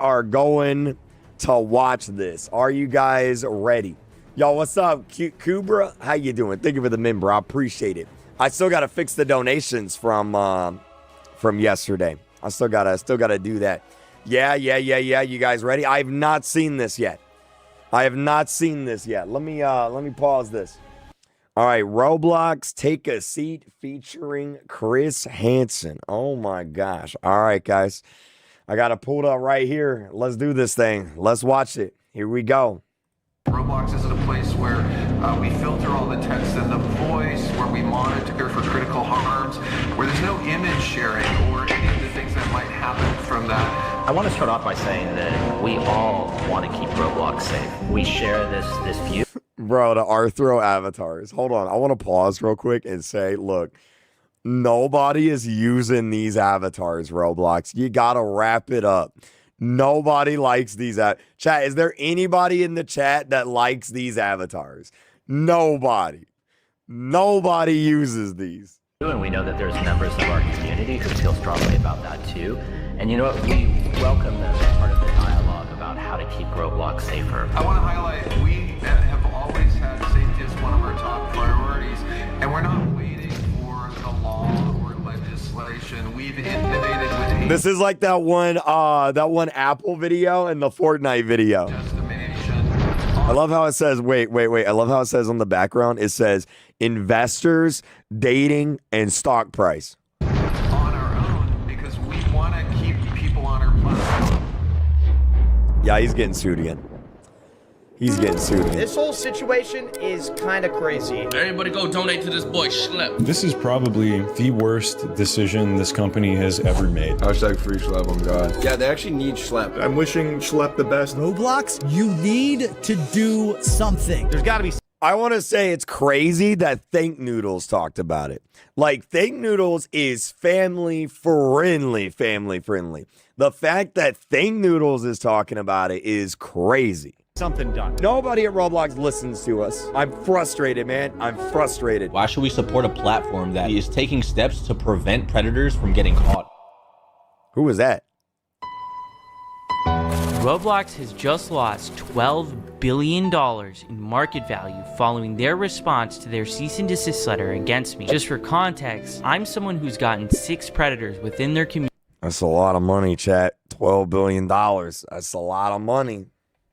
are going to watch this. Are you guys ready? Yo, what's up, Cute Kubra? How you doing? Thank you for the member. I appreciate it. I still got to fix the donations from yesterday. I still gotta do that. Yeah. You guys ready? I have not seen this yet. Let me pause this. All right, Roblox, Take a Seat featuring Chris Hansen. Oh my gosh. All right, guys. I got it pulled up right here. Let's do this thing. Let's watch it. Here we go. Roblox isn't a place where we filter all the text and the voice, where we monitor for critical harms, where there's no image sharing or any of the things that might happen from that. I want to start off by saying that we all want to keep Roblox safe. We share this view. Bro, the Arthro avatars. Hold on. I want to pause real quick and say, look, nobody is using these avatars, Roblox. You got to wrap it up. Nobody likes these. Chat, is there anybody in the chat that likes these avatars? Nobody. Nobody uses these. And we know that there's members of our community who feel strongly about that too. And you know what? We welcome them as part of the dialogue about how to keep Roblox safer. I want to highlight we have always had safety as one of our top priorities, and we're not waiting for the law or legislation. We've innovated with This is like that one Apple video and the Fortnite video. I love how it says, wait. I love how it says on the background, it says investors, dating, and stock price. On our own, because we want to keep people on our platform. Yeah, he's getting sued again. This whole situation is kind of crazy. Everybody go donate to this boy Schlep. This is probably the worst decision this company has ever made. Hashtag free Schlep on God. Yeah, they actually need Schlep. I'm wishing Schlep the best. Roblox, you need to do something. There's got to be. I want to say it's crazy that Think Noodles talked about it. Like, Think Noodles is family friendly. The fact that Think Noodles is talking about it is crazy. Something done. Nobody at Roblox listens to us. I'm frustrated, man. I'm frustrated. Why should we support a platform that is taking steps to prevent predators from getting caught? Who was that? Roblox has just lost $12 billion in market value following their response to their cease and desist letter against me. Just for context, I'm someone who's gotten 6 predators within their community. That's a lot of money, chat. $12 billion. That's a lot of money.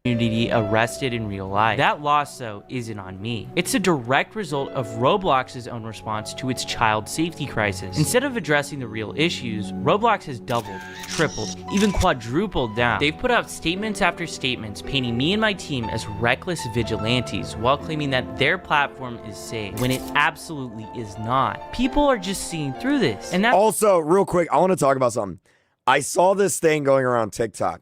Arrested in real life. That loss, though, isn't on me. It's a direct result of Roblox's own response to its child safety crisis. Instead of addressing the real issues, Roblox has doubled, tripled, even quadrupled down. They've put out statements after statements painting me and my team as reckless vigilantes while claiming that their platform is safe, when it absolutely is not. People are just seeing through this. And that's also, real quick, I want to talk about something. I saw this thing going around TikTok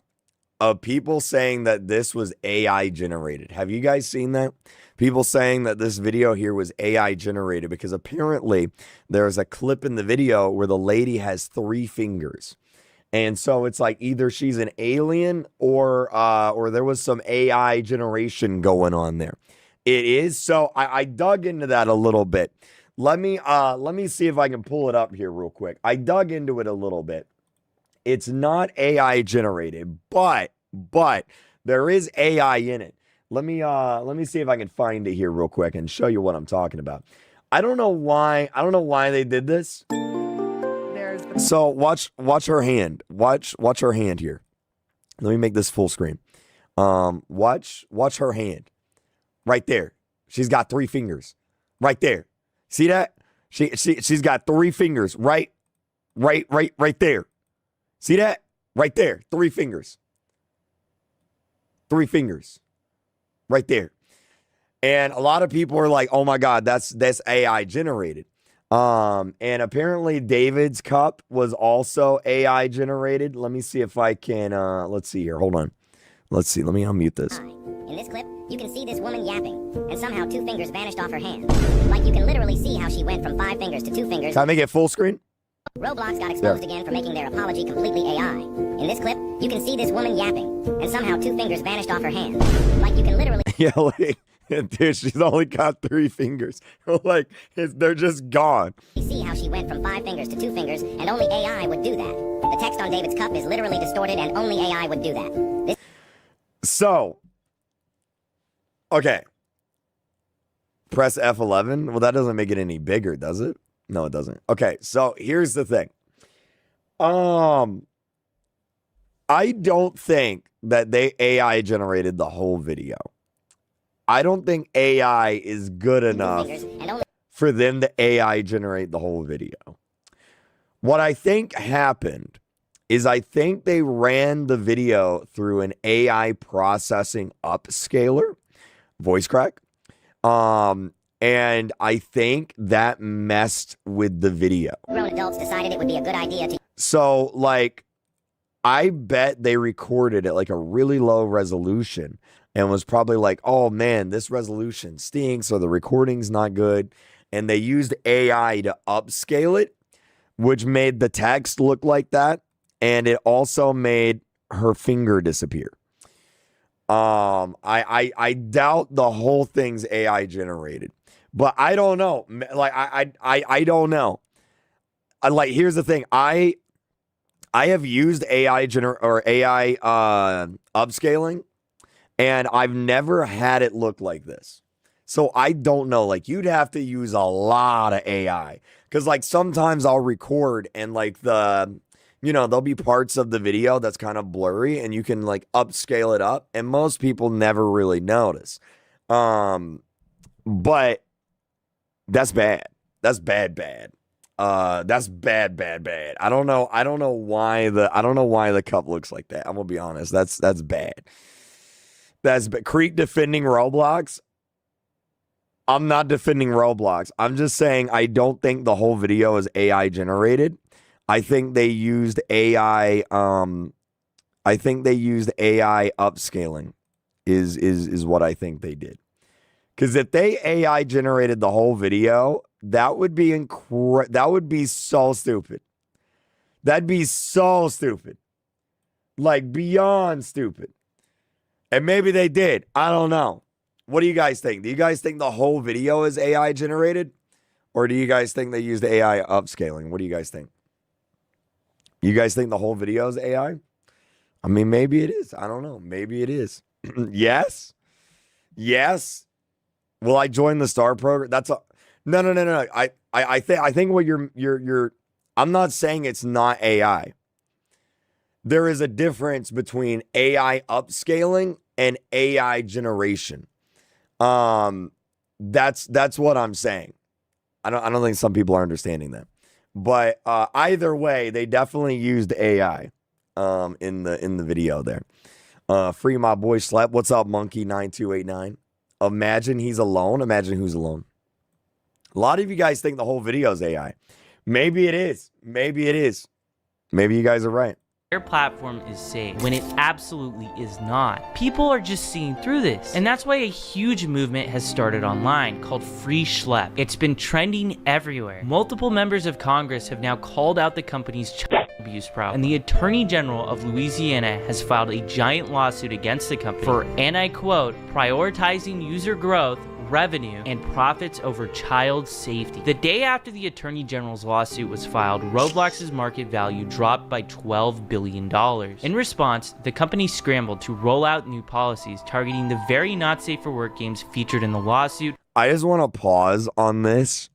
of people saying that this was AI generated. Have you guys seen that? People saying that this video here was AI generated because apparently there's a clip in the video where the lady has 3 fingers. And so it's like either she's an alien or there was some AI generation going on there. It is. So I dug into that a little bit. Let me see if I can pull it up here real quick. I dug into it a little bit. It's not AI generated, but there is AI in it. Let me see if I can find it here real quick and show you what I'm talking about. I don't know why they did this. So watch her hand. Watch her hand here. Let me make this full screen. Watch her hand. Right there. She's got 3 fingers. Right there. See that? She's got 3 fingers. Right there. See that? Right there. 3 fingers. 3 fingers. Right there. And a lot of people are like, oh my God, that's AI generated. And apparently David's cup was also AI generated. Let me see if I can, let's see here. Hold on. Let's see. Let me unmute this. In this clip, you can see this woman yapping, and somehow 2 fingers vanished off her hand. Like you can literally see how she went from 5 fingers to 2 fingers. Can I make it full screen? Roblox got exposed again for making their apology completely AI. In this clip, you can see this woman yapping, and somehow 2 fingers vanished off her hand. Like you can literally... Yeah, like, dude, she's only got 3 fingers. Like, they're just gone. You see how she went from 5 fingers to 2 fingers, and only AI would do that. The text on David's cup is literally distorted, and only AI would do that. So, okay. Press F11. Well, that doesn't make it any bigger, does it? No, it doesn't. Okay, so here's the thing. I don't think that AI generated the whole video. I don't think AI is good enough for them to AI generate the whole video. What I think happened is I think they ran the video through an AI processing upscaler, voice crack. And I think that messed with the video. Grown adults decided it would be a good idea to... So, like, I bet they recorded at like a really low resolution and was probably like, oh man, this resolution stinks or the recording's not good. And they used AI to upscale it, which made the text look like that. And it also made her finger disappear. I doubt the whole thing's AI generated, but I don't know. Like, I don't know. Like, here's the thing. I have used AI upscaling, and I've never had it look like this. So I don't know. Like, you'd have to use a lot of AI, because like sometimes I'll record and like there'll be parts of the video that's kind of blurry, and you can like upscale it up, and most people never really notice. But that's bad. That's bad. That's bad. I don't know why the cup looks like that. I'm gonna be honest. That's bad. That's bad. Kreek defending Roblox. I'm not defending Roblox. I'm just saying I don't think the whole video is AI generated. I think they used AI. I think they used AI upscaling. Is what I think they did. Because if they AI generated the whole video, that would be that would be so stupid. That'd be so stupid. Like, beyond stupid. And maybe they did. I don't know. What do you guys think? Do you guys think the whole video is AI generated? Or do you guys think they used AI upscaling? What do you guys think? You guys think the whole video is AI? I mean, maybe it is. I don't know. Maybe it is. Yes. Yes. Will I join the STAR program? That's a no. I think what you're I'm not saying it's not AI. There is a difference between AI upscaling and AI generation. That's what I'm saying. I don't think some people are understanding that. But either way, they definitely used AI in the video there. Free my boy Schlep. What's up, Monkey9289? Imagine he's alone. Imagine who's alone. A lot of you guys think the whole video is AI. Maybe it is. Maybe it is. Maybe you guys are right. Their platform is safe when it absolutely is not. People are just seeing through this, and that's why a huge movement has started online called Free Schlep. It's been trending everywhere. Multiple members of Congress have now called out the company's child abuse problem, and the Attorney General of Louisiana has filed a giant lawsuit against the company for, and I quote, prioritizing user growth, revenue, and profits over child safety. The day after the Attorney General's lawsuit was filed, Roblox's market value dropped by $12 billion. In response, the company scrambled to roll out new policies targeting the very not safe for work games featured in the lawsuit. I just want to pause on this,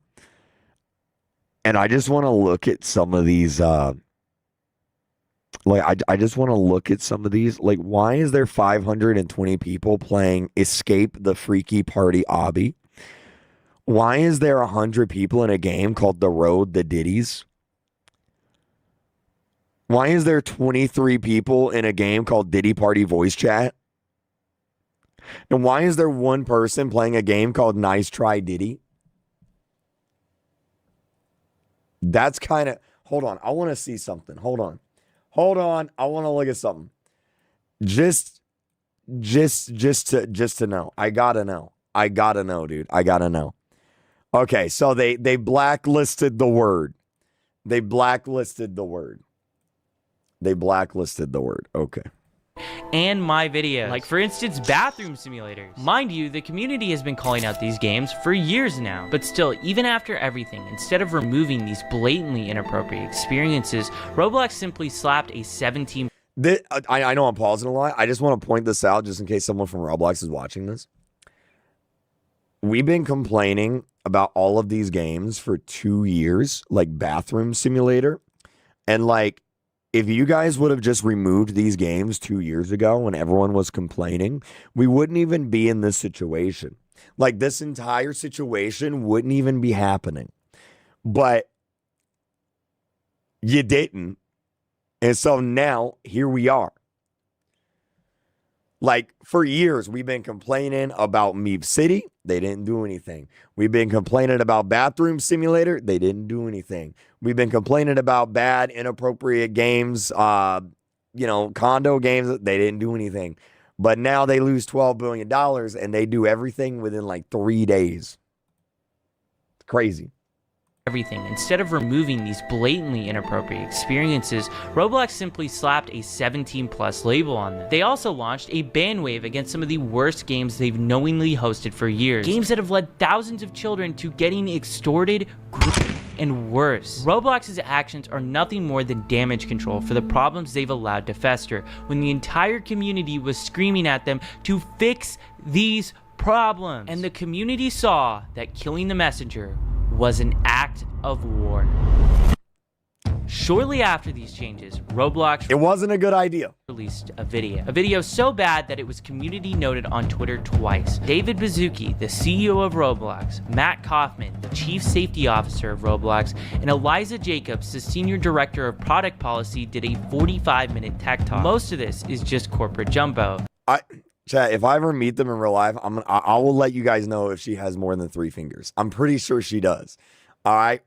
and I just want to look at some of these I just want to look at some of these. Like, why is there 520 people playing Escape the Freaky Party Obby? Why is there 100 people in a game called The Road the Ditties? Why is there 23 people in a game called Diddy Party Voice Chat? And why is there one person playing a game called Nice Try Diddy? That's kind of... Hold on. I want to see something. Hold on. I want to look at something. Just to know. I gotta know, dude. I gotta know. Okay, so they blacklisted the word. They blacklisted the word. Okay. and my videos, like for instance bathroom simulators. Mind you, the community has been calling out these games for years now, but still, even after everything, instead of removing these blatantly inappropriate experiences, Roblox simply slapped a 17. I know I'm pausing a lot. I just want to point this out just in case someone from Roblox is watching this. We've been complaining about all of these games for 2 years, like Bathroom Simulator, and like, if you guys would have just removed these games 2 years ago when everyone was complaining, we wouldn't even be in this situation. Like, this entire situation wouldn't even be happening. But you didn't. And so now, here we are. Like, for years, we've been complaining about Meep City. They didn't do anything. We've been complaining about Bathroom Simulator. They didn't do anything. We've been complaining about bad, inappropriate games, condo games. They didn't do anything. But now they lose $12 billion and they do everything within like 3 days. It's crazy. Everything. Instead of removing these blatantly inappropriate experiences, Roblox simply slapped a 17+ label on them. They also launched a ban wave against some of the worst games they've knowingly hosted for years. Games that have led thousands of children to getting extorted, and worse. Roblox's actions are nothing more than damage control for the problems they've allowed to fester, when the entire community was screaming at them to fix these problems. And the community saw that killing the messenger was an act of war. Shortly after these changes, Roblox... It wasn't a good idea. ...released a video so bad that it was community noted on Twitter twice. David Baszucki, the CEO of Roblox, Matt Kaufman, the Chief Safety Officer of Roblox, and Eliza Jacobs, the Senior Director of Product Policy, did a 45-minute tech talk. Most of this is just corporate jumbo. Chat, if I ever meet them in real life, I will let you guys know if she has more than 3 fingers. I'm pretty sure she does. All right.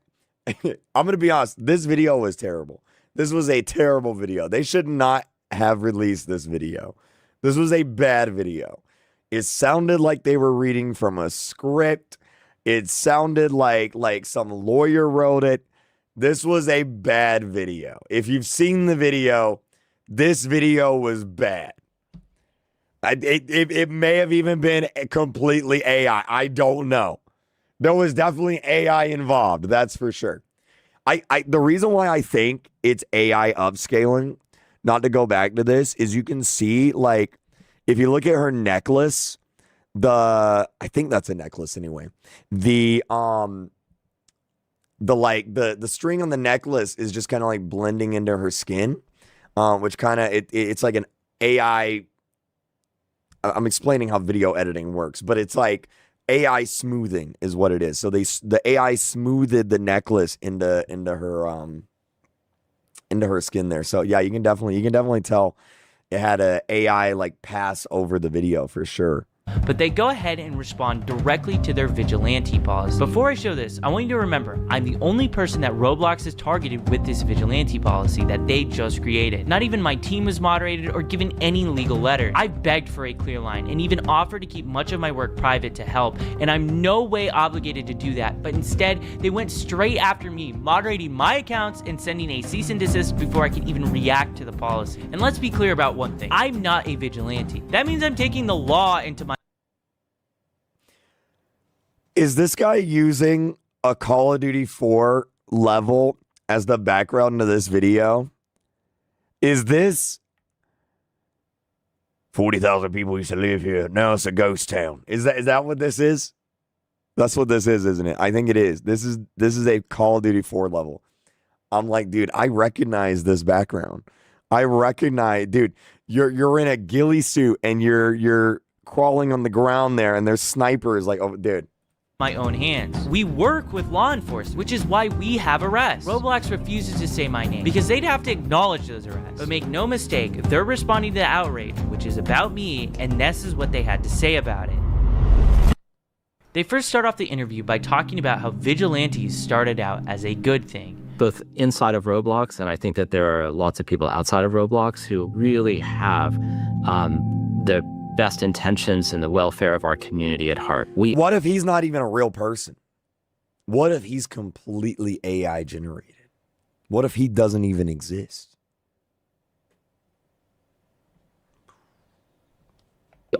I'm going to be honest. This video was terrible. This was a terrible video. They should not have released this video. This was a bad video. It sounded like they were reading from a script. It sounded like some lawyer wrote it. This was a bad video. If you've seen the video, this video was bad. It may have even been completely AI. I don't know. There was definitely AI involved. That's for sure. The reason why I think it's AI upscaling, not to go back to this, is you can see, like, if you look at her necklace, I think that's a necklace anyway. The string on the necklace is just kind of like blending into her skin, which kind of it's like an AI. I'm explaining how video editing works, but it's like AI smoothing is what it is. So the AI smoothed the necklace into her skin there. So yeah, you can definitely tell it had a AI like pass over the video for sure. But they go ahead and respond directly to their vigilante policy. Before I show this, I want you to remember, I'm the only person that Roblox has targeted with this vigilante policy that they just created. Not even my team was moderated or given any legal letter. I begged for a clear line and even offered to keep much of my work private to help, and I'm no way obligated to do that, but instead, they went straight after me, moderating my accounts and sending a cease and desist before I could even react to the policy. And let's be clear about one thing, I'm not a vigilante. That means I'm taking the law into my... Is this guy using a Call of Duty 4 level as the background to this video? Is this 40,000 people used to live here, now it's a ghost town? Is that what this is? That's what this is, isn't it? I think it is. This is a Call of Duty 4 level. I'm like, dude, I recognize this background. I recognize, dude, you're in a ghillie suit and you're crawling on the ground there and there's snipers like, oh, dude. My own hands. We work with law enforcement, which is why we have arrests. Roblox refuses to say my name because they'd have to acknowledge those arrests. But make no mistake, they're responding to the outrage, which is about me, and this is what they had to say about it. They first start off the interview by talking about how vigilantes started out as a good thing. Both inside of Roblox, and I think that there are lots of people outside of Roblox who really have the best intentions and the welfare of our community at heart. What if he's not even a real person? What if he's completely AI generated? What if he doesn't even exist?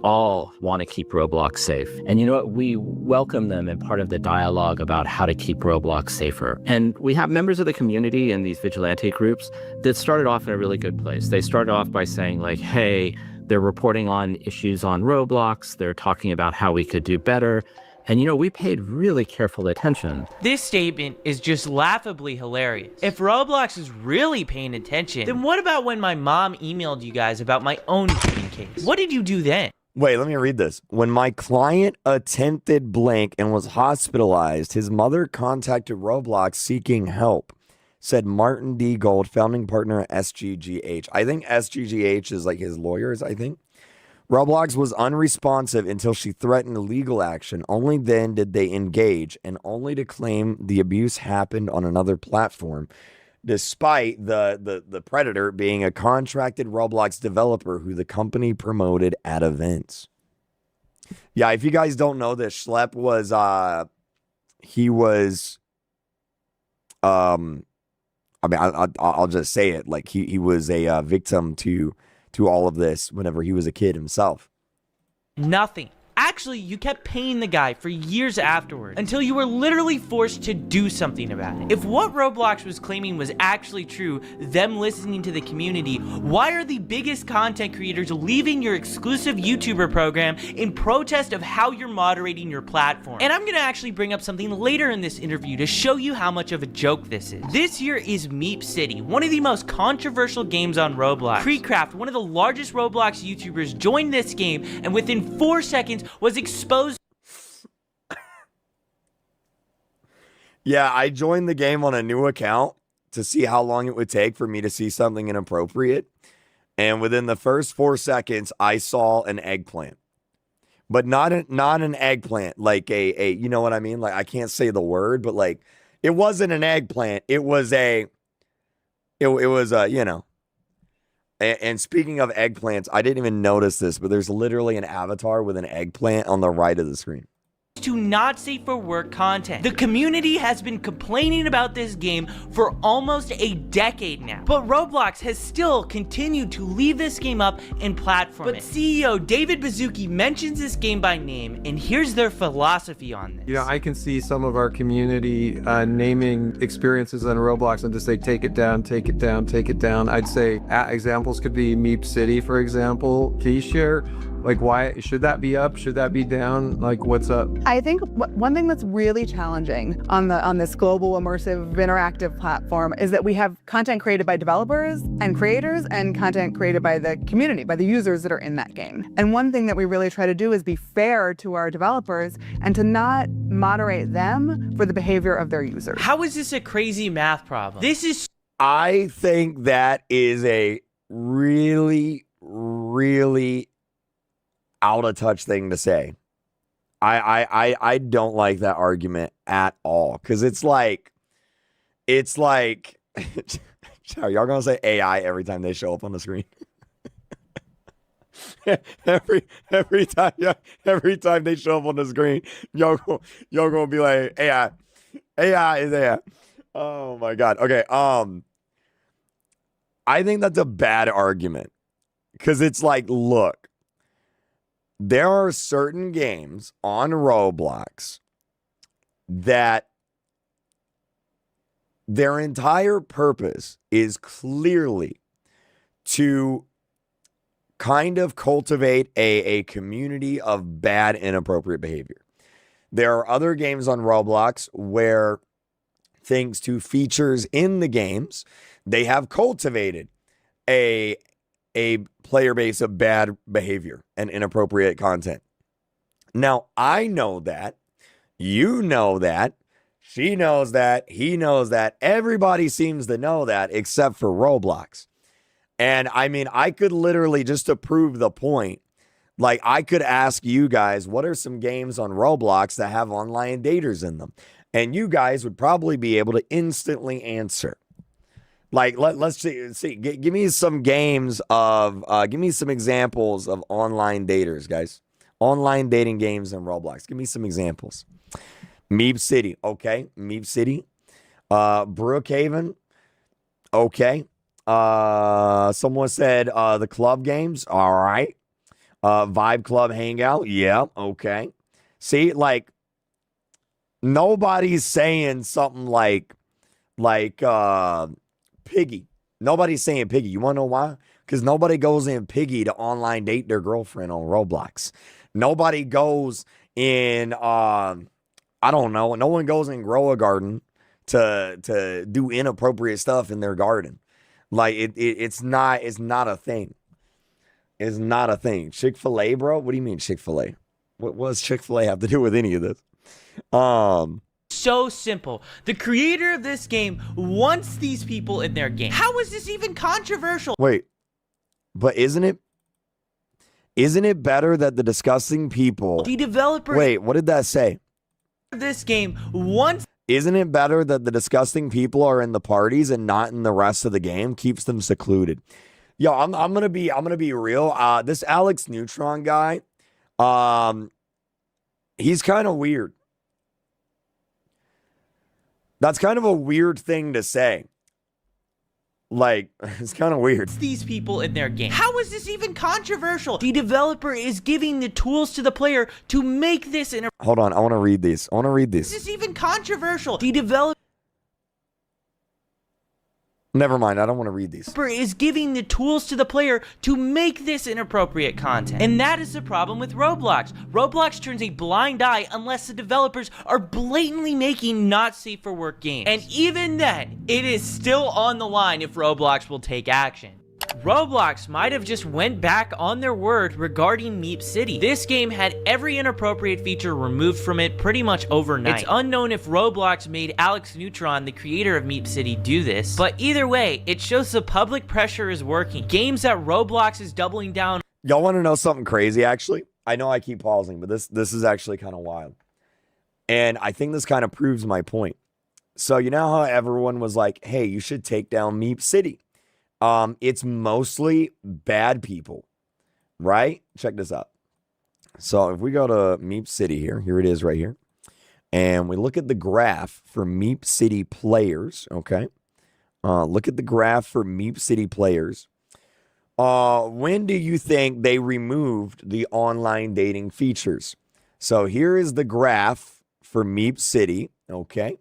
all want to keep Roblox safe. And you know what? We welcome them in part of the dialogue about how to keep Roblox safer. And we have members of the community in these vigilante groups that started off in a really good place. They started off by saying like, hey, they're reporting on issues on Roblox. They're talking about how we could do better. And you know, we paid really careful attention. This statement is just laughably hilarious. If Roblox is really paying attention, then what about when my mom emailed you guys about my own case? What did you do then? Wait, let me read this. When my client attempted blank and was hospitalized, his mother contacted Roblox seeking help, said Martin D. Gold, founding partner at SGGH. I think SGGH is like his lawyers, I think. Roblox was unresponsive until she threatened legal action. Only then did they engage, and only to claim the abuse happened on another platform, despite the predator being a contracted Roblox developer who the company promoted at events. Yeah, if you guys don't know this, Schlep was he was I mean, I'll just say it, like he was a victim to all of this whenever he was a kid himself. Nothing. Actually, you kept paying the guy for years afterward until you were literally forced to do something about it. If what Roblox was claiming was actually true, them listening to the community, why are the biggest content creators leaving your exclusive YouTuber program in protest of how you're moderating your platform? And I'm gonna actually bring up something later in this interview to show you how much of a joke this is. This here is Meep City, one of the most controversial games on Roblox. KreekCraft, one of the largest Roblox YouTubers, joined this game and within 4 seconds was exposed. Yeah, I joined the game on a new account to see how long it would take for me to see something inappropriate. And within the first 4 seconds, I saw an eggplant. But not an eggplant, like a you know what I mean? Like, I can't say the word, but like, it wasn't an eggplant. It was a, you know. And speaking of eggplants, I didn't even notice this, but there's literally an avatar with an eggplant on the right of the screen. To not safe for work content. The community has been complaining about this game for almost a decade now, but Roblox has still continued to leave this game up and platform it. But CEO David Baszucki mentions this game by name, and here's their philosophy on this. Yeah, I can see some of our community naming experiences on Roblox and just say, take it down, take it down, take it down. I'd say examples could be Meep City, for example. Can you share, like, why should that be up? Should that be down? Like, what's up? I think one thing that's really challenging on this global immersive interactive platform is that we have content created by developers and creators and content created by the community, by the users that are in that game. And one thing that we really try to do is be fair to our developers and to not moderate them for the behavior of their users. How is this a crazy math problem? This is... I think that is a really, really out of touch thing to say. I don't like that argument at all, because it's like are y'all gonna say AI every time they show up on the screen? every time they show up on the screen, y'all gonna be like, AI is AI. Oh my god. Okay. I think that's a bad argument, because it's like, look, there are certain games on Roblox that their entire purpose is clearly to kind of cultivate a community of bad, inappropriate behavior. There are other games on Roblox where, thanks to features in the games, they have cultivated a player base of bad behavior and inappropriate content. Now, I know that, you know that, she knows that, he knows that, everybody seems to know that except for Roblox. And I mean, I could literally, just to prove the point, like, I could ask you guys, what are some games on Roblox that have online daters in them? And you guys would probably be able to instantly answer. Like, let's see. Give me some games of, give me some examples of online daters, guys. Online dating games in Roblox. Give me some examples. Meep City, okay. Meep City. Brookhaven, okay. Someone said the club games, all right. Vibe Club Hangout. Yeah, okay. See, like, nobody's saying something like Piggy. Nobody's saying Piggy. You want to know why? Because nobody goes in Piggy to online date their girlfriend on Roblox. Nobody goes in, I don't know. No one goes in Grow a Garden to do inappropriate stuff in their garden. Like, it's not a thing. It's not a thing. Chick-fil-A, bro? What do you mean Chick-fil-A? What does Chick-fil-A have to do with any of this? So simple. The creator of this game wants these people in their game. How is this even controversial? Wait, but isn't it better that the disgusting people... The developer... Wait, what did that say? This game wants... Isn't it better that the disgusting people are in the parties and not in the rest of the game? Keeps them secluded. Yo, I'm gonna be real. This Alex Neutron guy, he's kind of weird. That's kind of a weird thing to say. Like, it's kind of weird. These people in their game. How is this even controversial? The developer is giving the tools to the player to make this in a... Hold on, I want to read these. This is even controversial. The developer Never mind, I don't want to read these. Is giving the tools to the player to make this inappropriate content. And that is the problem with Roblox. Roblox turns a blind eye unless the developers are blatantly making not safe for work games. And even then, it is still on the line if Roblox will take action. Roblox might have just went back on their word regarding Meep City. This game had every inappropriate feature removed from it pretty much overnight. It's unknown if Roblox made Alex Neutron, the creator of Meep City, do this, but either way, it shows the public pressure is working. Games that Roblox is doubling down. Y'all want to know something crazy, actually? I know I keep pausing, but this is actually kind of wild. And I think this kind of proves my point. So you know how everyone was like, hey, you should take down Meep City. It's mostly bad people, right? Check this out. So if we go to Meep City here it is right here. And we look at the graph for Meep City players, okay? Look at the graph for Meep City players. When do you think they removed the online dating features? So here is the graph for Meep City, okay?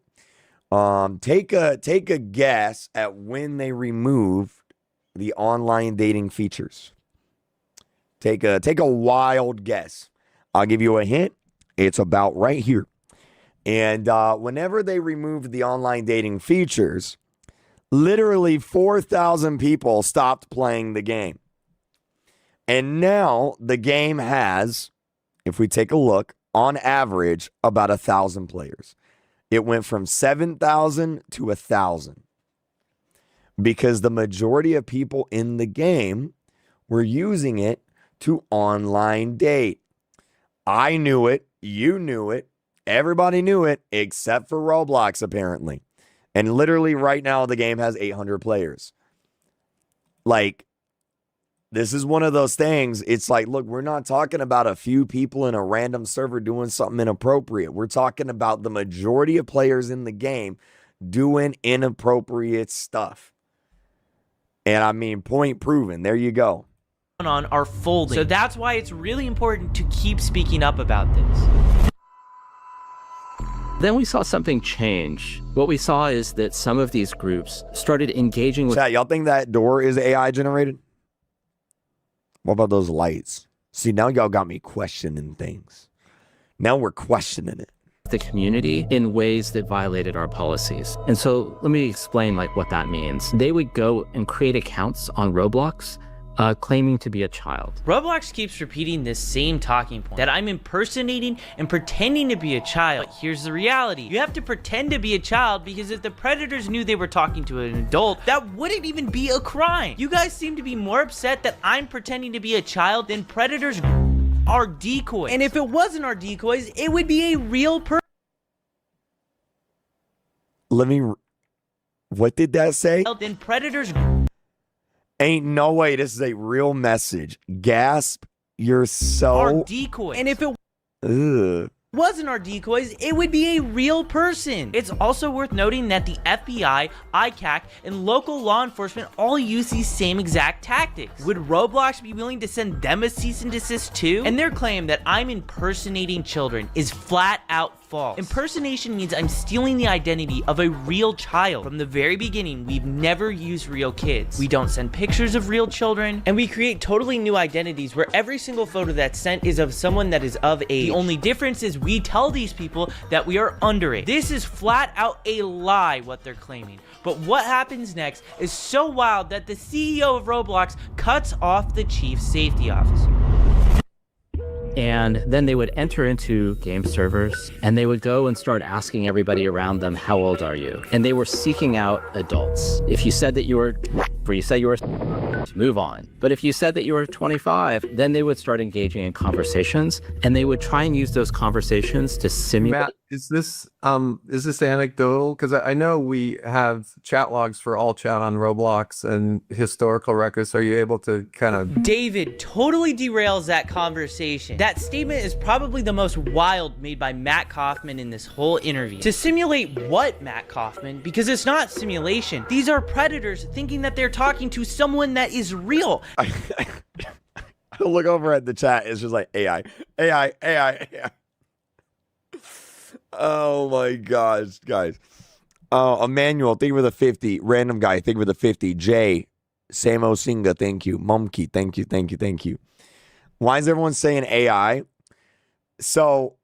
Take a guess at when they removed the online dating features. Take a wild guess. I'll give you a hint. It's about right here. And whenever they removed the online dating features, literally 4,000 people stopped playing the game. And now the game has, if we take a look, on average, about 1,000 players. It went from 7,000 to 1,000. Because the majority of people in the game were using it to online date. I knew it. You knew it. Everybody knew it except for Roblox, apparently. And literally right now, the game has 800 players. Like, this is one of those things. It's like, look, we're not talking about a few people in a random server doing something inappropriate. We're talking about the majority of players in the game doing inappropriate stuff. And I mean, point proven. There you go. On are folding. So that's why it's really important to keep speaking up about this. Then we saw something change. What we saw is that some of these groups started engaging with... Chat, y'all think that door is AI generated? What about those lights? See, now y'all got me questioning things. Now we're questioning it. The community in ways that violated our policies. And so let me explain what that means. They would go and create accounts on Roblox claiming to be a child. Roblox keeps repeating this same talking point, that I'm impersonating and pretending to be a child. But here's the reality. You have to pretend to be a child because if the predators knew they were talking to an adult, that wouldn't even be a crime. You guys seem to be more upset that I'm pretending to be a child than predators are decoys. And if it wasn't our decoys, it would be a real person. What did that say? Then predators... Ain't no way this is a real message. Gasp, you're so... Our decoy. And if it... Ugh. wasn't our decoys, it would be a real person. It's also worth noting that the FBI, ICAC, and local law enforcement all use these same exact tactics. Would Roblox be willing to send them a cease and desist too? And their claim that I'm impersonating children is flat out false. Impersonation means I'm stealing the identity of a real child. From the very beginning, we've never used real kids. We don't send pictures of real children, and we create totally new identities where every single photo that's sent is of someone that is of age. The only difference is we tell these people that we are underage. This is flat out a lie, what they're claiming. But what happens next is so wild that the CEO of Roblox cuts off the chief safety officer. And then they would enter into game servers and they would go and start asking everybody around them, how old are you? And they were seeking out adults. If you said that you were, move on. But if you said that you were 25, then they would start engaging in conversations and they would try and use those conversations to simulate. Matt, is this anecdotal? Because I know we have chat logs for all chat on Roblox and historical records. Are you able to kind of... David totally derails that conversation. That statement is probably the most wild made by Matt Kaufman in this whole interview. To simulate what, Matt Kaufman? Because it's not simulation. These are predators thinking that they're talking to someone that is real. I look over at the chat. It's just like AI. Oh my gosh, guys. Emmanuel, thank you for the 50. Random guy, thank you for the 50. Jay, Samo Singa, thank you. Mumkey, thank you. Why is everyone saying AI? So,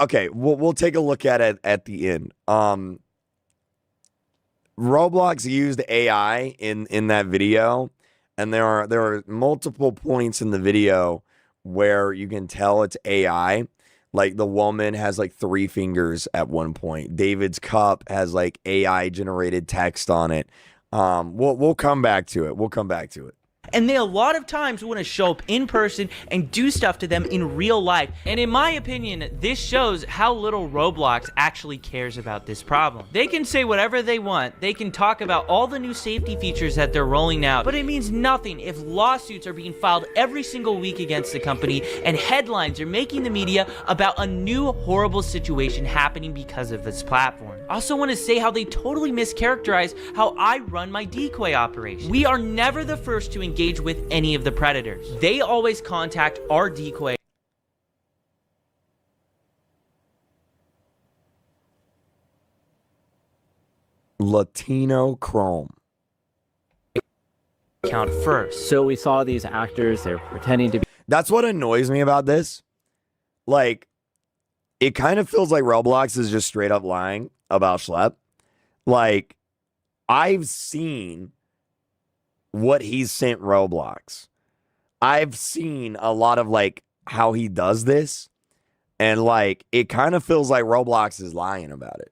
okay, we'll take a look at it at the end. Roblox used AI in that video, and there are multiple points in the video where you can tell it's AI. Like the woman has like 3 fingers at one point. David's cup has like AI generated text on it. We'll come back to it. And they a lot of times want to show up in person and do stuff to them in real life. And in my opinion, this shows how little Roblox actually cares about this problem. They can say whatever they want. They can talk about all the new safety features that they're rolling out, but it means nothing if lawsuits are being filed every single week against the company and headlines are making the media about a new horrible situation happening because of this platform. I also want to say how they totally mischaracterize how I run my decoy operation. We are never the first to engage with any of the predators. They always contact our decoy Latino Chrome account first. So we saw these actors, they're pretending to be... That's what annoys me about this. Like, it kind of feels like Roblox is just straight up lying about Schlep. Like, I've seen what he's sent Roblox. I've seen a lot of like how he does this, and like it kind of feels like Roblox is lying about it.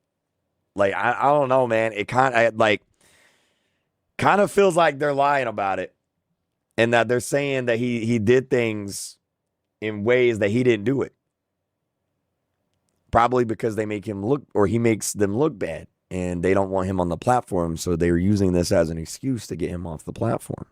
Like I don't know, man. It kind of feels like they're lying about it, and that they're saying that he did things in ways that he didn't do it. Probably because they make him look, or he makes them look bad. And they don't want him on the platform, so they're using this as an excuse to get him off the platform.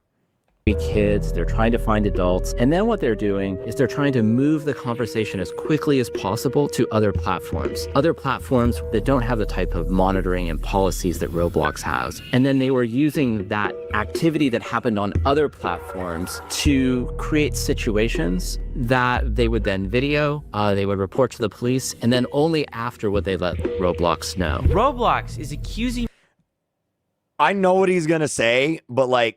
Kids, they're trying to find adults, and then what they're doing is they're trying to move the conversation as quickly as possible to other platforms that don't have the type of monitoring and policies that Roblox has. And then they were using that activity that happened on other platforms to create situations that they would then video, they would report to the police, and then only after would they let Roblox know. Roblox is accusing... I know what he's gonna say, but like,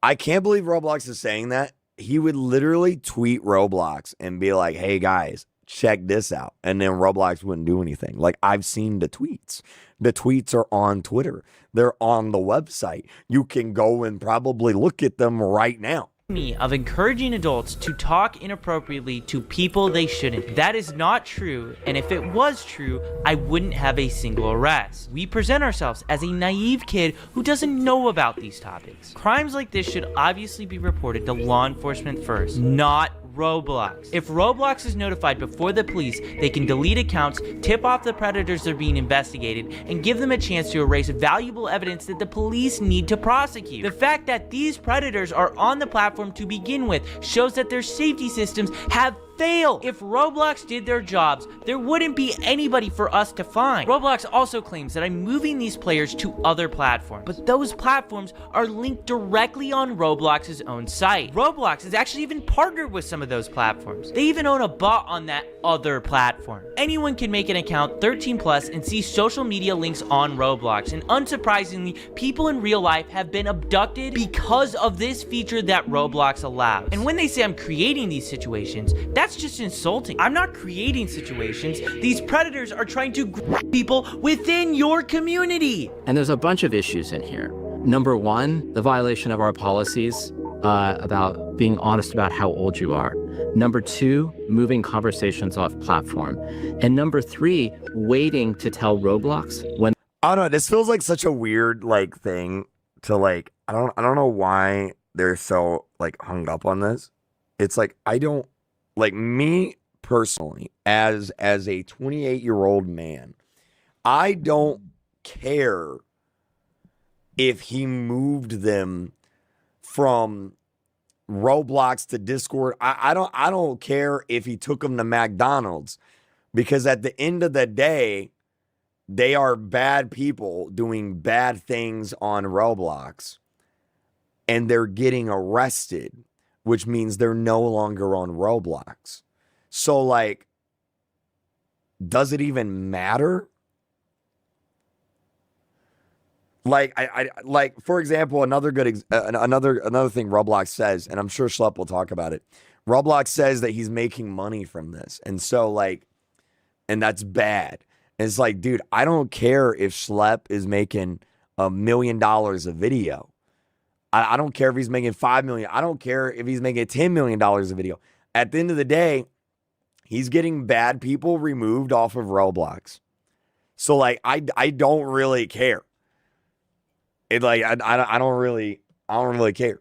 I can't believe Roblox is saying that. He would literally tweet Roblox and be like, hey guys, check this out. And then Roblox wouldn't do anything. Like, I've seen the tweets. The tweets are on Twitter. They're on the website. You can go and probably look at them right now. Of encouraging adults to talk inappropriately to people they shouldn't. That is not true, and if it was true, I wouldn't have a single arrest. We present ourselves as a naive kid who doesn't know about these topics. Crimes like this should obviously be reported to law enforcement first, not Roblox. If Roblox is notified before the police, they can delete accounts, tip off the predators that are being investigated, and give them a chance to erase valuable evidence that the police need to prosecute. The fact that these predators are on the platform to begin with shows that their safety systems have fail. If Roblox did their jobs, there wouldn't be anybody for us to find. Roblox also claims that I'm moving these players to other platforms, but those platforms are linked directly on Roblox's own site. Roblox has actually even partnered with some of those platforms. They even own a bot on that other platform. Anyone can make an account 13 plus and see social media links on Roblox, and unsurprisingly, people in real life have been abducted because of this feature that Roblox allows. And when they say I'm creating these situations, that's just insulting. I'm not creating situations. These predators are trying to grab people within your community. And there's a bunch of issues in here. Number one, the violation of our policies about being honest about how old you are. Number two, moving conversations off platform. And number three, waiting to tell Roblox when. I don't know. This feels like such a weird like thing to like. I don't know why they're so like hung up on this. It's like I don't like me personally as a 28-year-old man. I don't care if he moved them from Roblox to Discord. I don't care if he took them to McDonald's, because at the end of the day, they are bad people doing bad things on Roblox, and they're getting arrested, which means they're no longer on Roblox. So like, does it even matter? Like I like, for example, another good another thing Roblox says, and I'm sure Schlep will talk about it. Roblox says that he's making money from this, and so like, and that's bad. And it's like, dude, I don't care if Schlep is making $1 million a video. I don't care if he's making $5 million. I don't care if he's making $10 million a video. At the end of the day, he's getting bad people removed off of Roblox. So like, I don't really care. It like I don't really care.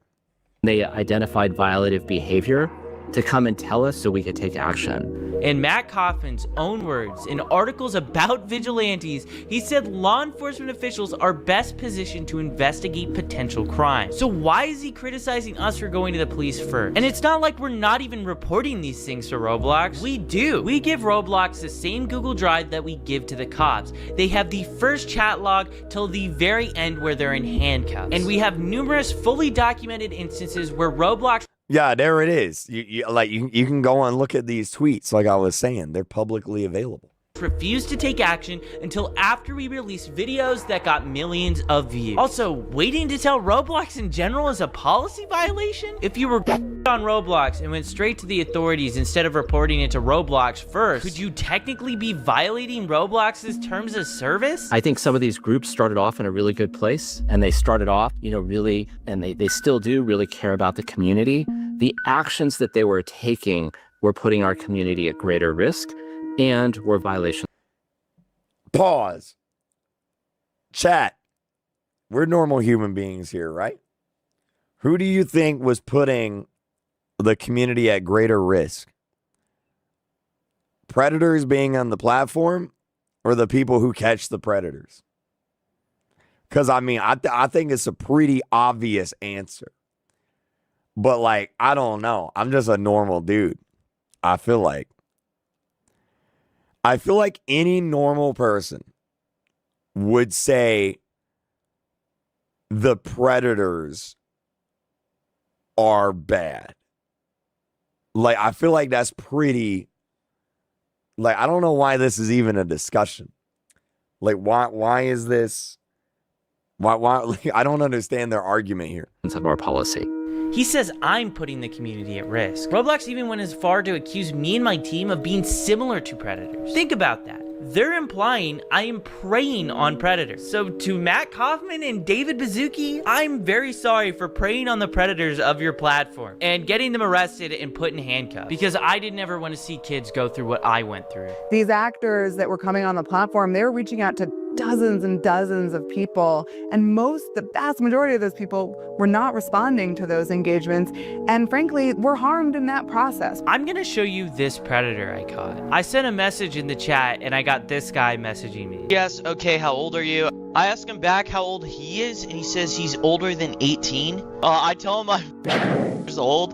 They identified violative behavior to come and tell us so we could take action. In Matt Kaufman's own words, in articles about vigilantes, he said law enforcement officials are best positioned to investigate potential crime. So why is he criticizing us for going to the police first? And it's not like we're not even reporting these things to Roblox. We do. We give Roblox the same Google Drive that we give to the cops. They have the first chat log till the very end where they're in handcuffs. And we have numerous fully documented instances where Roblox. Yeah, there it is. You can go and look at these tweets. Like I was saying, they're publicly available. Refused to take action until after we released videos that got millions of views. Also, waiting to tell Roblox in general is a policy violation? If you were on Roblox and went straight to the authorities instead of reporting it to Roblox first, could you technically be violating Roblox's terms of service? I think some of these groups started off in a really good place, and they started off, really, and they still do really care about the community. The actions that they were taking were putting our community at greater risk and were violations. Pause. Chat. We're normal human beings here, right? Who do you think was putting the community at greater risk? Predators being on the platform or the people who catch the predators? Because, I mean, I think it's a pretty obvious answer. But, like, I don't know. I'm just a normal dude. I feel like any normal person would say the predators are bad. Like, I feel like that's pretty, like, I don't know why this is even a discussion. Like, why is this, why like, I don't understand their argument here. Of our policy. He says I'm putting the community at risk. Roblox even went as far to accuse me and my team of being similar to predators. Think about that. They're implying I am preying on predators. So to Matt Kaufman and David Baszucki, I'm very sorry for preying on the predators of your platform and getting them arrested and put in handcuffs, because I didn't ever want to see kids go through what I went through. These actors that were coming on the platform, they were reaching out to dozens and dozens of people, and the vast majority of those people were not responding to those engagements, and frankly were harmed in that process. I'm gonna show you this predator I caught. I sent a message in the chat and I got this guy messaging me. Yes, okay, how old are you? I asked him back how old he is, and he says he's older than 18. I tell him I'm years old.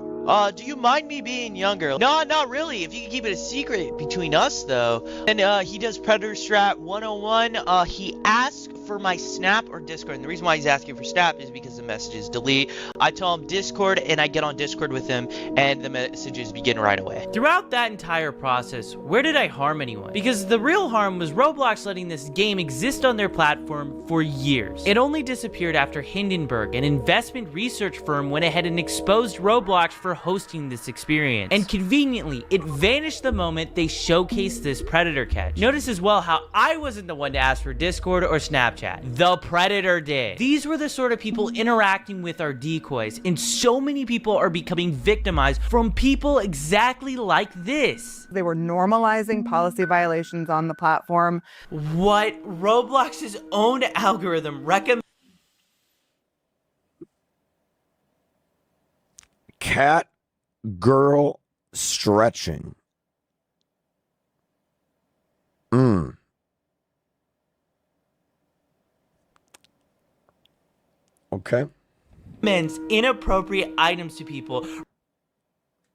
Do you mind me being younger? No, not really. If you can keep it a secret between us, though. And he does Predator Strat 101. He asked for my Snap or Discord. And the reason why he's asking for Snap is because the messages delete. I tell him Discord, and I get on Discord with him, and the messages begin right away. Throughout that entire process, where did I harm anyone? Because the real harm was Roblox letting this game exist on their platform for years. It only disappeared after Hindenburg, an investment research firm, went ahead and exposed Roblox for hosting this experience. And conveniently, it vanished the moment they showcased this Predator catch. Notice as well how I wasn't the one to ask for Discord or Snapchat. The Predator did. These were the sort of people interacting with our decoys, and so many people are becoming victimized from people exactly like this. They were normalizing policy violations on the platform. What Roblox's own algorithm recommends. Cat girl stretching. Okay. Recommends inappropriate items to people.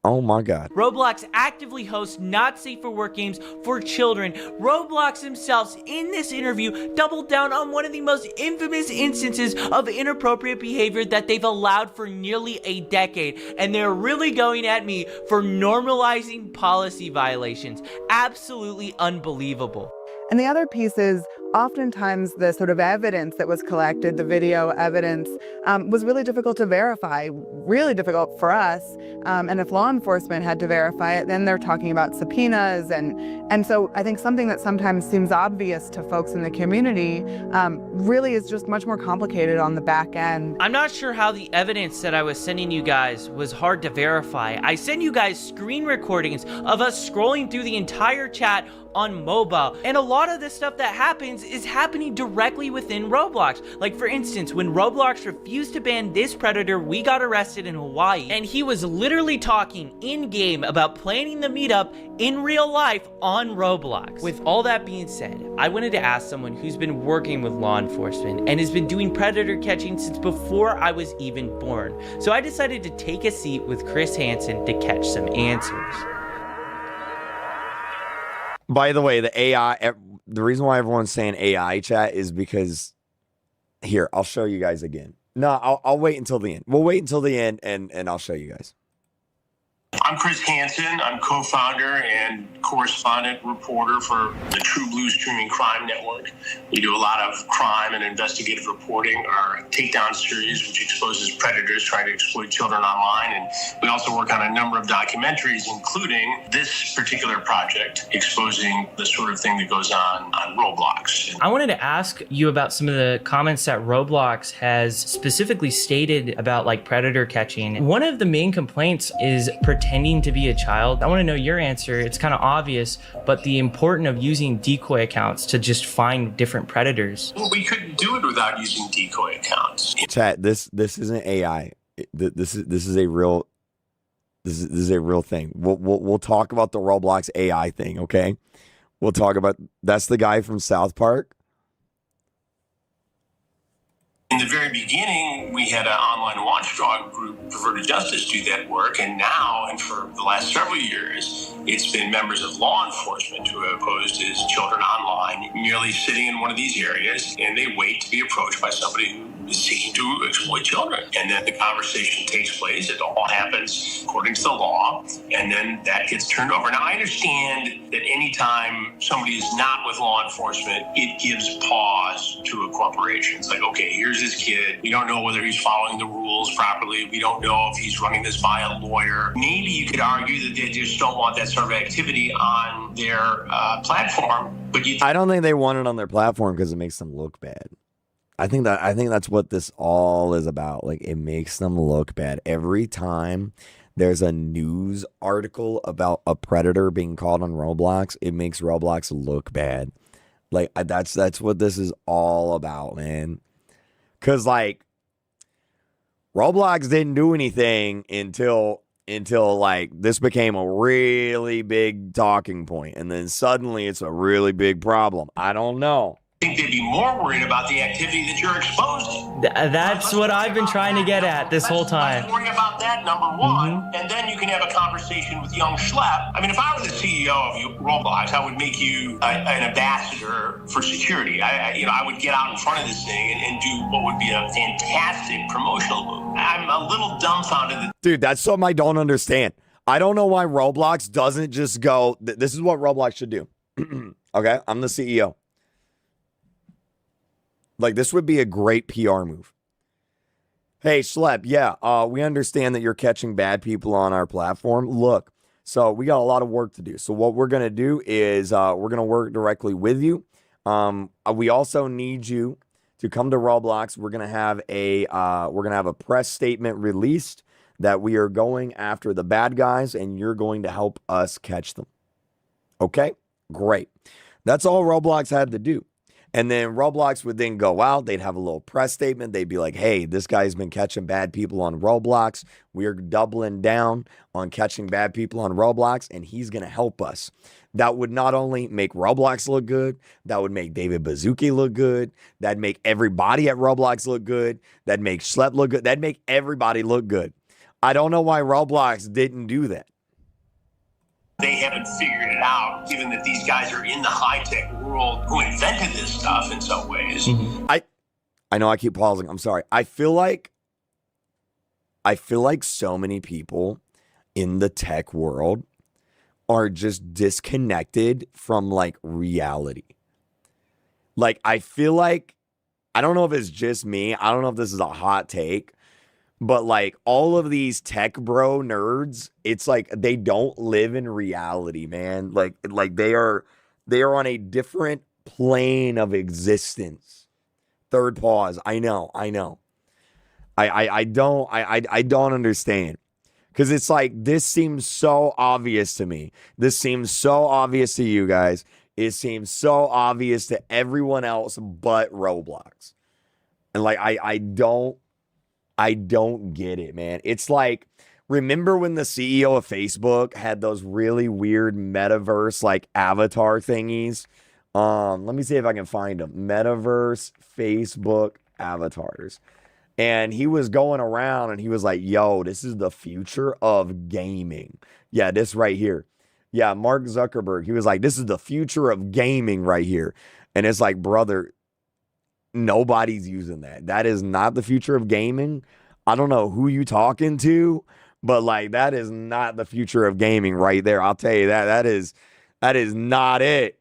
Oh my God. Roblox actively hosts not safe for work games for children. Roblox themselves in this interview doubled down on one of the most infamous instances of inappropriate behavior that they've allowed for nearly a decade. And they're really going at me for normalizing policy violations. Absolutely unbelievable. And the other piece is oftentimes the sort of evidence that was collected, the video evidence, was really difficult to verify, really difficult for us. And if law enforcement had to verify it, then they're talking about subpoenas. And so I think something that sometimes seems obvious to folks in the community really is just much more complicated on the back end. I'm not sure how the evidence that I was sending you guys was hard to verify. I sent you guys screen recordings of us scrolling through the entire chat on mobile, and a lot of the stuff that happens is happening directly within Roblox. Like for instance, when Roblox refused to ban this Predator, we got arrested in Hawaii, and he was literally talking in-game about planning the meetup in real life on Roblox. With all that being said, I wanted to ask someone who's been working with law enforcement and has been doing Predator catching since before I was even born. So I decided to take a seat with Chris Hansen to catch some answers. By the way, the AI, the reason why everyone's saying AI chat is because, here, I'll show you guys again. No, I'll wait until the end. We'll wait until the end and I'll show you guys. I'm Chris Hansen. I'm co-founder and correspondent reporter for the True Blue Streaming Crime Network. We do a lot of crime and investigative reporting. Our Takedown series, which exposes predators trying to exploit children online. And we also work on a number of documentaries, including this particular project, exposing the sort of thing that goes on Roblox. I wanted to ask you about some of the comments that Roblox has specifically stated about like predator catching. One of the main complaints is pretending to be a child. I want to know your answer. It's kind of obvious, but the importance of using decoy accounts to just find different predators. Well, we couldn't do it without using decoy accounts. Chat, this isn't AI. This is a real thing. We'll talk about the Roblox AI thing, okay? We'll talk about, that's the guy from South Park. In the very beginning, we had an online watchdog group, Perverted Justice, do that work. And now, and for the last several years, it's been members of law enforcement who have posed as children online, merely sitting in one of these areas, and they wait to be approached by somebody who is seeking to exploit children. And then the conversation takes place. It all happens according to the law, and then that gets turned over. Now, I understand that anytime somebody is not with law enforcement, it gives pause to a corporation. It's like, okay, here's this kid. We don't know whether he's following the rules properly. We don't know if he's running this by a lawyer. Maybe you could argue that they just don't want that sort of activity on their platform. But I don't think they want it on their platform because it makes them look bad. I think that's what this all is about. Like, it makes them look bad. Every time there's a news article about a predator being caught on Roblox, it makes Roblox look bad. Like, that's what this is all about, man. Cause like Roblox didn't do anything until like this became a really big talking point, and then suddenly it's a really big problem. I don't know. think they'd be more worried about the activity that you're exposing. That's what I've been trying to get at this whole time. Let's worry about that, number one, and then you can have a conversation with young Schlep. I mean, if I were the CEO of Roblox, I would make you an ambassador for security. I would get out in front of this thing and do what would be a fantastic promotional move. I'm a little dumbfounded that. Dude, that's something I don't understand. I don't know why Roblox doesn't just go, this is what Roblox should do. Okay, I'm the CEO. Like, this would be a great PR move. Hey, Schlep, yeah, we understand that you're catching bad people on our platform. Look, so we got a lot of work to do. So what we're going to do is we're going to work directly with you. We also need you to come to Roblox. We're going to have a press statement released that we are going after the bad guys, and you're going to help us catch them. Okay? Great. That's all Roblox had to do. And then Roblox would then go out. They'd have a little press statement. They'd be like, hey, this guy's been catching bad people on Roblox. We're doubling down on catching bad people on Roblox, and he's going to help us. That would not only make Roblox look good, that would make David Baszucki look good. That'd make everybody at Roblox look good. That'd make Schlep look good. That'd make everybody look good. I don't know why Roblox didn't do that. They haven't figured it out, given that these guys are in the high-tech world who invented this stuff in some ways. I know I keep pausing. I'm sorry. I feel like so many people in the tech world are just disconnected from like reality. Like, I feel like, I don't know if it's just me. I don't know if this is a hot take, but like all of these tech bro nerds, it's like they don't live in reality, man. Like they are on a different plane of existence. Third pause. I know. I don't understand. Because it's like, this seems so obvious to me. This seems so obvious to you guys. It seems so obvious to everyone else but Roblox. And like, I don't get it, man. It's like, remember when the CEO of Facebook had those really weird metaverse like avatar thingies? Let me see if I can find them. Metaverse Facebook avatars. And he was going around and he was like, yo, this is the future of gaming. Yeah, this right here. Yeah, Mark Zuckerberg. He was like, this is the future of gaming right here. And it's like, brother, nobody's using that. That is not the future of gaming. I don't know who you talking to, but like, that is not the future of gaming right there. I'll tell you that. That is not it.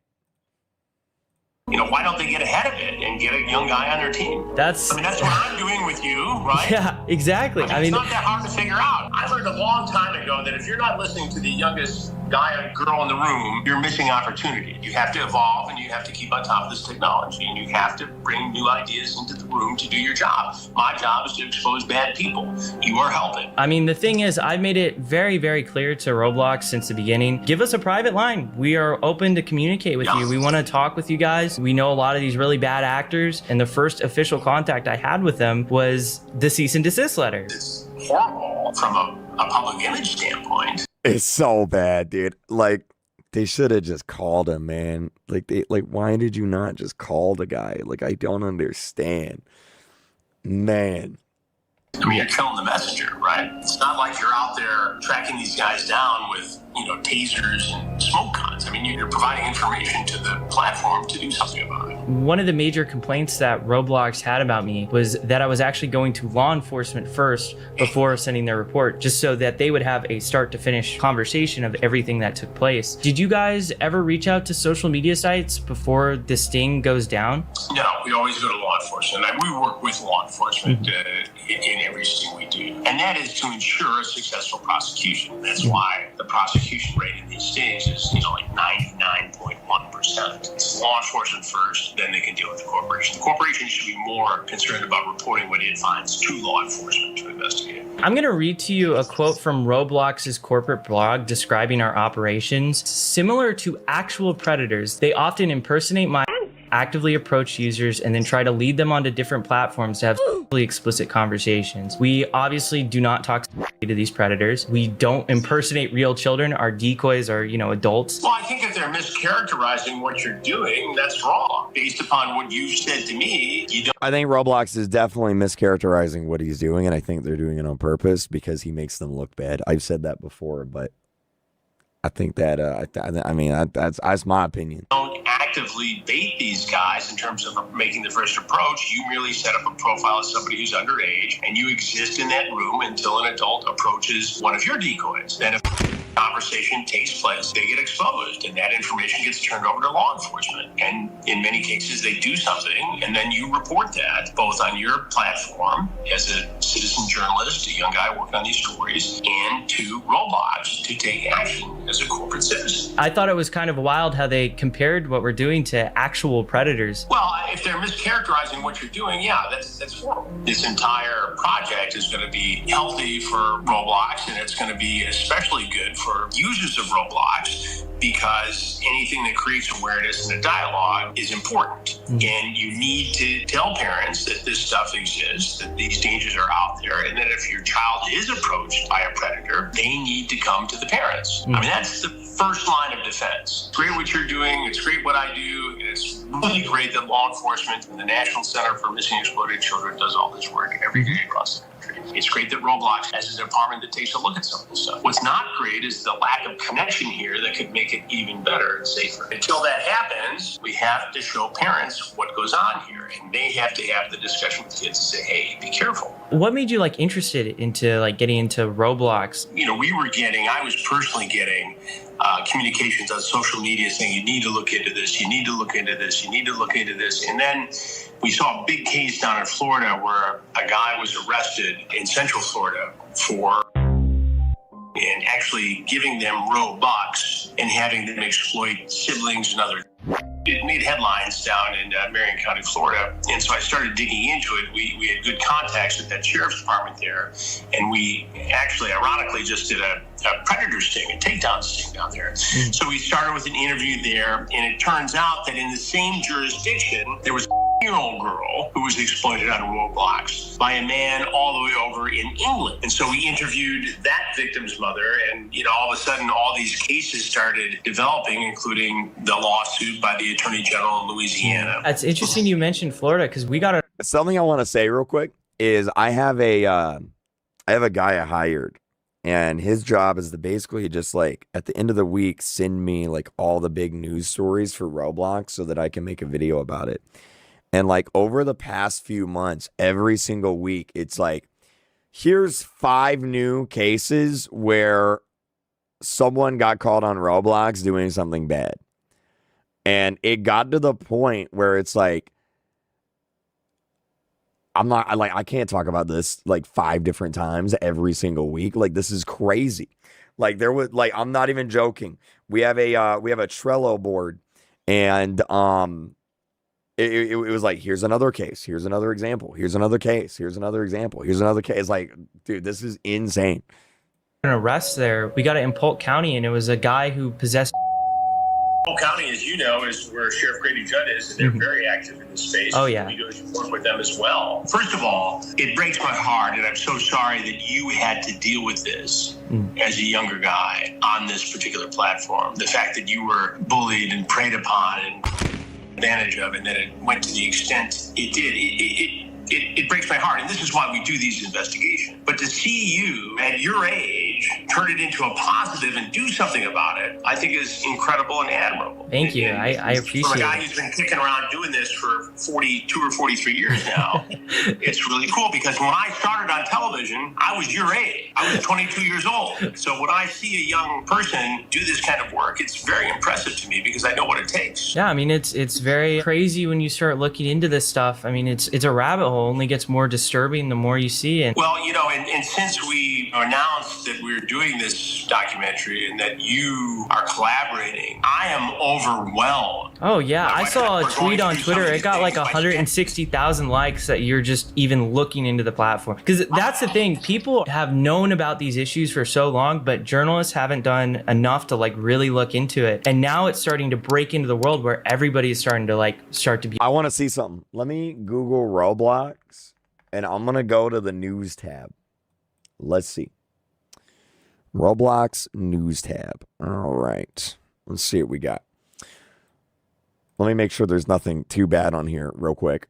Why don't they get ahead of it and get a young guy on their team? That's what I'm doing with you, right? Yeah, exactly. I mean, it's not that hard to figure out. I learned a long time ago that if you're not listening to the youngest guy or girl in the room, you're missing opportunity. You have to evolve and you have to keep on top of this technology, and you have to bring new ideas into the room to do your job. My job is to expose bad people. You are helping. I mean, the thing is, I've made it very, very clear to Roblox since the beginning. Give us a private line. We are open to communicate with you. We want to talk with you guys. We know a lot of these really bad actors, and the first official contact I had with them was the cease and desist letter. It's horrible from a public image standpoint. It's so bad, dude. Like, they should have just called him, man. Like, why did you not just call the guy? Like, I don't understand. Man. I mean, you're killing the messenger, right? It's not like you're out there tracking these guys down with, tasers and smoke guns. I mean, you're providing information to the platform to do something about it. One of the major complaints that Roblox had about me was that I was actually going to law enforcement first before sending their report, just so that they would have a start to finish conversation of everything that took place. Did you guys ever reach out to social media sites before the sting goes down? No, we always go to law enforcement. We work with law enforcement in everything we do. And that is to ensure a successful prosecution. That's why the prosecution rate in these states is, like 99.1%. It's law enforcement first, then they can deal with the corporation. The corporation should be more concerned about reporting what it finds to law enforcement to investigate. I'm going to read to you a quote from Roblox's corporate blog describing our operations. Similar to actual predators, they often impersonate actively approach users and then try to lead them onto different platforms to have explicit conversations. We obviously do not talk to these predators. We don't impersonate real children. Our decoys are, adults. Well, I think if they're mischaracterizing what you're doing, that's wrong. based upon what you've said to me, you don't. I think Roblox is definitely mischaracterizing what he's doing, and I think they're doing it on purpose because he makes them look bad. I've said that before, but I think that that's my opinion. Don't actively bait these guys in terms of making the first approach. You merely set up a profile as somebody who's underage, and you exist in that room until an adult approaches one of your decoys. Then if conversation takes place, they get exposed, and that information gets turned over to law enforcement. And in many cases, they do something, and then you report that both on your platform as a citizen journalist, a young guy working on these stories, and to Roblox to take action as a corporate citizen. I thought it was kind of wild how they compared what we're doing to actual predators. Well, if they're mischaracterizing what you're doing, yeah, that's horrible. This entire project is going to be healthy for Roblox, and it's going to be especially good for users of Roblox, because anything that creates awareness and a dialogue is important. And you need to tell parents that this stuff exists, that these dangers are out there, and that if your child is approached by a predator, they need to come to the parents. I mean, that's the first line of defense. It's great what you're doing. It's great what I do. And it's really great that law enforcement and the National Center for Missing and Exploited Children does all this work every day across the country. It's great that Roblox has a department that takes a look at some of this stuff. What's not great is the lack of connection here that could make it even better and safer. Until that happens, we have to show parents what goes on here, and they have to have the discussion with kids and say, hey, be careful. What made you interested into getting into Roblox? You know, I was personally getting communications on social media saying, you need to look into this, you need to look into this, you need to look into this. And then we saw a big case down in Florida where a guy was arrested in Central Florida for and actually giving them Robux and having them exploit siblings and other. It made headlines down in Marion County, Florida. And so I started digging into it. We had good contacts with that sheriff's department there. And we actually, ironically, just did a predator sting, a takedown sting down there. So we started with an interview there. And it turns out that in the same jurisdiction, there was a year-old girl who was exploited on Roblox by a man all the way over in England. And so we interviewed that victim's mother, and all of a sudden all these cases started developing, including the lawsuit by the Attorney General in Louisiana. That's interesting you mentioned Florida, because we got something I want to say real quick is I have a guy I hired, and his job is to basically just at the end of the week send me all the big news stories for Roblox so that I can make a video about it. And over the past few months, every single week, it's here's 5 new cases where someone got caught on Roblox doing something bad. And it got to the point where it's I can't talk about this 5 different times every single week. This is crazy. There was I'm not even joking. We have a Trello board, and it was here's another case, here's another example, here's another case, here's another example, here's another case. Dude, this is insane. an arrest there. We got it in Polk County, and it was a guy who possessed. Polk County, as you know, is where Sheriff Grady Judd is, and they're very active in this space. Oh, yeah. We go to work with them as well. First of all, it breaks my heart, and I'm so sorry that you had to deal with this as a younger guy on this particular platform. The fact that you were bullied and preyed upon and advantage of, and that it went to the extent it did, it breaks my heart. And this is why we do these investigations. But to see you at your age turn it into a positive and do something about it, I think is incredible and admirable. Thank you. I appreciate it. From a guy who's been kicking around doing this for 42 or 43 years now, it's really cool, because when I started on television, I was your age. I was 22 years old. So when I see a young person do this kind of work, it's very impressive to me, because I know what it takes. Yeah, I mean, it's very crazy when you start looking into this stuff. I mean, it's a rabbit hole. Only gets more disturbing the more you see it. Well, you know, and since we announced that we're doing this documentary and that you are collaborating, I am overwhelmed. Oh, yeah. I saw a tweet on Twitter. It got like 160,000 likes that you're just even looking into the platform. Because that's the thing. People have known about these issues for so long, but journalists haven't done enough to like really look into it. And now it's starting to break into the world where everybody is starting to start to be. I want to see something. Let me Google Roblox, and I'm going to go to the news tab. Let's see. Roblox news tab. All right. Let's see what we got. Let me make sure there's nothing too bad on here real quick.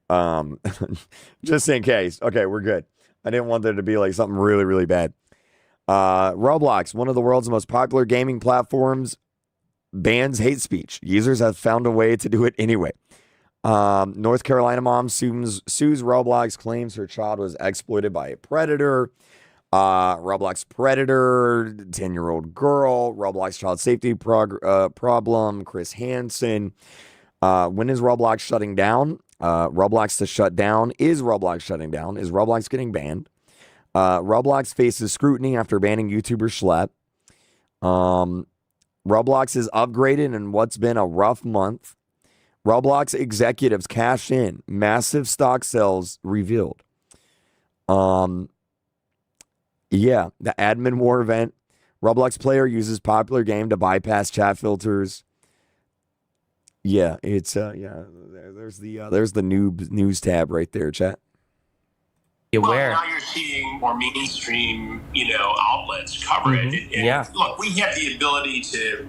Just in case. Okay, we're good. I didn't want there to be like something really, really bad. Roblox, one of the world's most popular gaming platforms, bans hate speech. Users have found a way to do it anyway. North Carolina mom sues Roblox, claims her child was exploited by a predator. Roblox predator, 10-year-old girl, Roblox child safety problem, Chris Hansen. When is Roblox shutting down? Roblox to shut down. Is Roblox shutting down? Is Roblox getting banned? Roblox faces scrutiny after banning YouTuber Schlep. Roblox is upgraded in what's been a rough month. Roblox executives cash in. Massive stock sales revealed. Yeah, the admin war event. Roblox player uses popular game to bypass chat filters. Yeah, it's yeah. There's the news tab right there, chat. Well, now you're seeing more mainstream, outlets cover it. And look, we have the ability to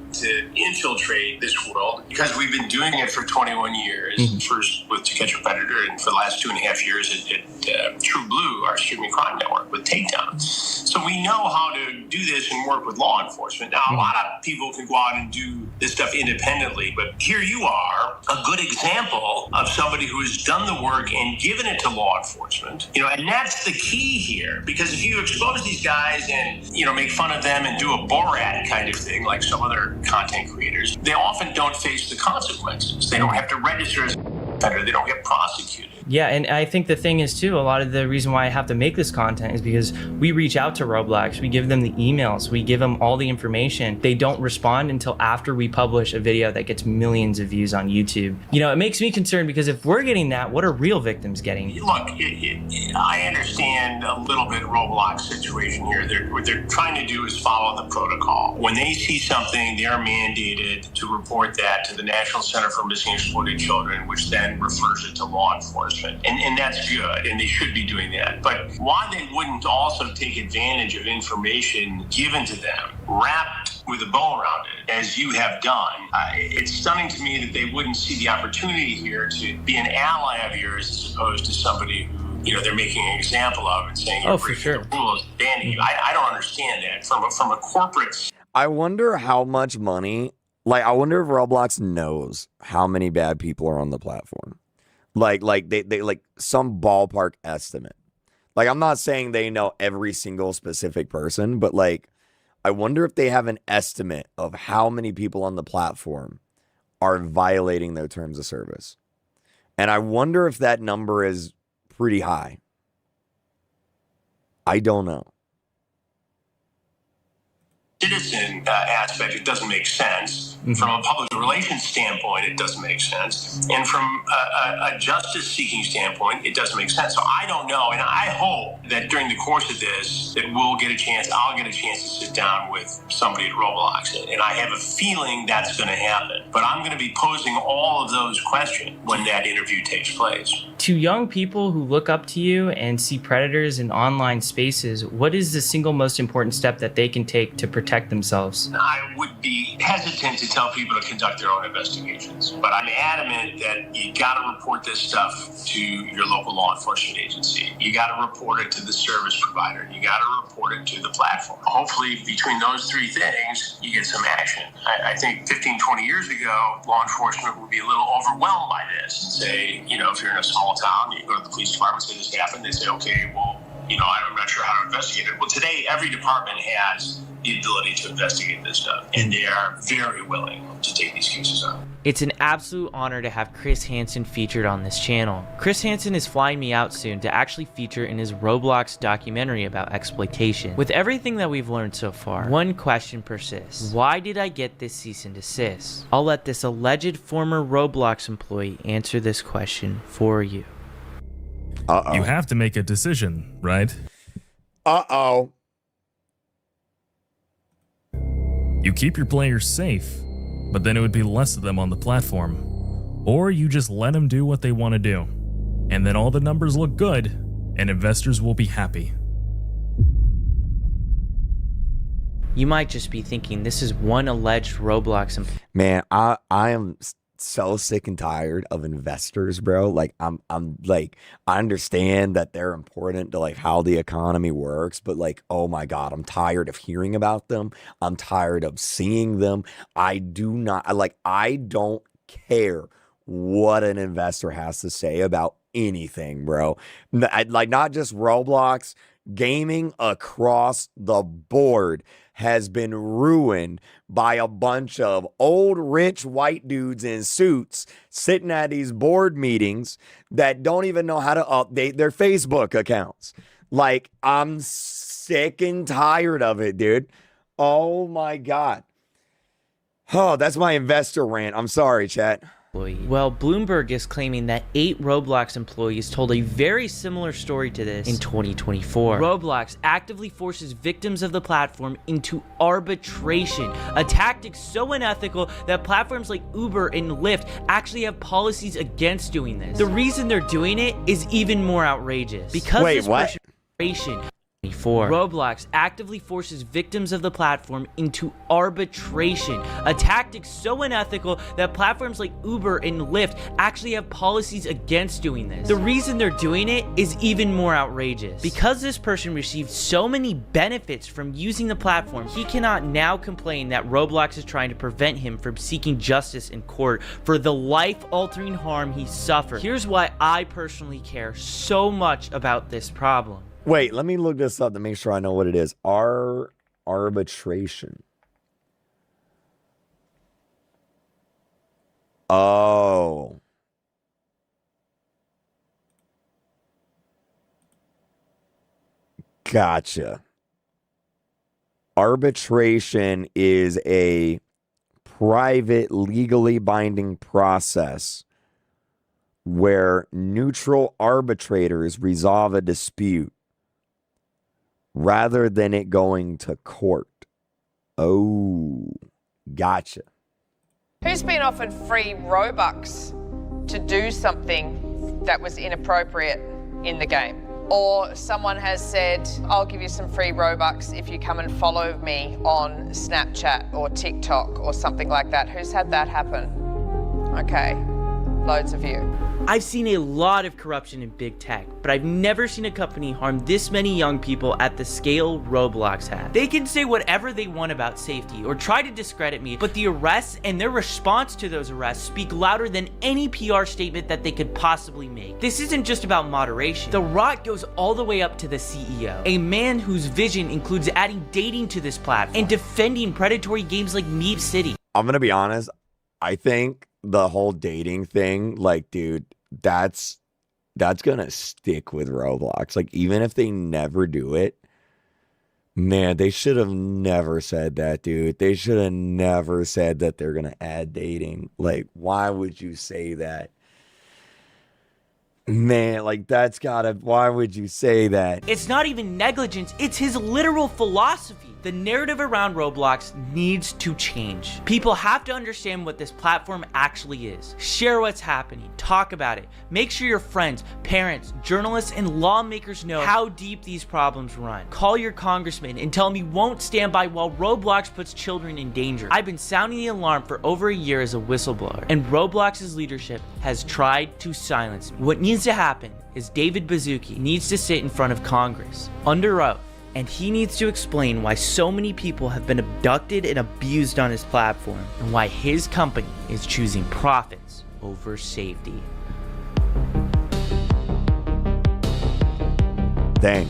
infiltrate this world because we've been doing it for 21 years. First with To Catch a Predator, and for the last 2.5 years at True Blue, our streaming crime network, with Takedown. So we know how to do this and work with law enforcement. Now, a lot of people can go out and do this stuff independently, but here you are, a good example of somebody who has done the work and given it to law enforcement. And that's the key here, because if you expose these guys and make fun of them and do a Borat kind of thing like some other content creators, they often don't face the consequences. They don't have to register as a offender. They don't get prosecuted. Yeah, and I think the thing is too, a lot of the reason why I have to make this content is because we reach out to Roblox, we give them the emails, we give them all the information. They don't respond until after we publish a video that gets millions of views on YouTube. It makes me concerned because if we're getting that, what are real victims getting? Look, I understand a little bit Roblox situation here. What they're trying to do is follow the protocol. When they see something, they're mandated to report that to the National Center for Missing and Exploited Children, which then refers it to law enforcement. And that's good, and they should be doing that. But why they wouldn't also take advantage of information given to them, wrapped with a bow around it, as you have done, it's stunning to me that they wouldn't see the opportunity here to be an ally of yours as opposed to somebody who they're making an example of and saying, oh, for sure, the rules, banning you. I don't understand that from a corporate. I wonder how much money, I wonder if Roblox knows how many bad people are on the platform. Like they some ballpark estimate. I'm not saying they know every single specific person, but I wonder if they have an estimate of how many people on the platform are violating their terms of service. And I wonder if that number is pretty high. I don't know. Citizen aspect, it doesn't make sense. From a public relations standpoint, it doesn't make sense. And from a justice-seeking standpoint, it doesn't make sense. So I don't know, and I hope that during the course of this, that I'll get a chance to sit down with somebody at Roblox. And I have a feeling that's going to happen. But I'm going to be posing all of those questions when that interview takes place. To young people who look up to you and see predators in online spaces, what is the single most important step that they can take to protect themselves? I would be hesitant to tell people to conduct their own investigations, but I'm adamant that you got to report this stuff to your local law enforcement agency. You got to report it to the service provider. You got to report it to the platform. Hopefully, between those three things, you get some action. I think 15, 20 years ago, law enforcement would be a little overwhelmed by this and say, if you're in a small town, you go to the police department, say this happened, they say, okay, well, I'm not sure how to investigate it. Well, today, every department has the ability to investigate this stuff, and they are very willing to take these cases up. It's an absolute honor to have Chris Hansen featured on this channel. Chris Hansen is flying me out soon to actually feature in his Roblox documentary about exploitation. With everything that we've learned so far, one question persists. Why did I get this cease and desist? I'll let this alleged former Roblox employee answer this question for you. You have to make a decision, right? You keep your players safe, but then it would be less of them on the platform. Or you just let them do what they want to do, and then all the numbers look good, and investors will be happy. You might just be thinking this is one alleged Roblox employee. Man, I am so sick and tired of investors, bro. Like I'm like, I understand that they're important to like how the economy works, but like, oh my God, I'm tired of hearing about them. I'm tired of seeing them. I don't care what an investor has to say about anything, bro. Like not just Roblox, gaming across the board has been ruined by a bunch of old rich white dudes in suits sitting at these board meetings that don't even know how to update their Facebook accounts. Like, I'm sick and tired of it, dude. Oh my God. Oh, that's my investor rant. I'm sorry, chat. Well, Bloomberg is claiming that 8 Roblox employees told a very similar story to this in 2024. Roblox actively forces victims of the platform into arbitration, a tactic so unethical that platforms like Uber and Lyft actually have policies against doing this. The reason they're doing it is even more outrageous. Because Wait, what? Roblox actively forces victims of the platform into arbitration, a tactic so unethical that platforms like Uber and Lyft actually have policies against doing this. The reason they're doing it is even more outrageous. Because this person received so many benefits from using the platform, he cannot now complain that Roblox is trying to prevent him from seeking justice in court for the life-altering harm he suffered. Here's why I personally care so much about this problem. Wait, let me look this up to make sure I know what it is. Arbitration. Oh. Gotcha. Arbitration is a private, legally binding process where neutral arbitrators resolve a dispute rather than it going to court. Oh, gotcha. Who's been offered free Robux to do something that was inappropriate in the game? Or someone has said, I'll give you some free Robux if you come and follow me on Snapchat or TikTok or something like that. Who's had that happen? Okay, loads of you. I've seen a lot of corruption in big tech, but I've never seen a company harm this many young people at the scale Roblox has. They can say whatever they want about safety or try to discredit me, but the arrests and their response to those arrests speak louder than any PR statement that they could possibly make. This isn't just about moderation. The rot goes all the way up to the CEO, a man whose vision includes adding dating to this platform and defending predatory games like Meep City. I'm gonna be honest. I think the whole dating thing, like, dude, that's gonna stick with Roblox. Like, even if they never do it, man, they should have never said that, dude. They should have never said that they're gonna add dating. Like, why would you say that? Man, like, why would you say that? It's not even negligence, it's his literal philosophy. The narrative around Roblox needs to change. People have to understand what this platform actually is. Share what's happening, talk about it. Make sure your friends, parents, journalists, and lawmakers know how deep these problems run. Call your congressman and tell him he won't stand by while Roblox puts children in danger. I've been sounding the alarm for over a year as a whistleblower, and Roblox's leadership has tried to silence me. What needs to happen is David Baszucki needs to sit in front of Congress under oath, and he needs to explain why so many people have been abducted and abused on his platform, and why his company is choosing profits over safety. Dang.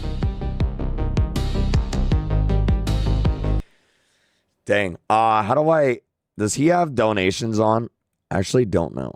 How do does he have donations on? I actually don't know.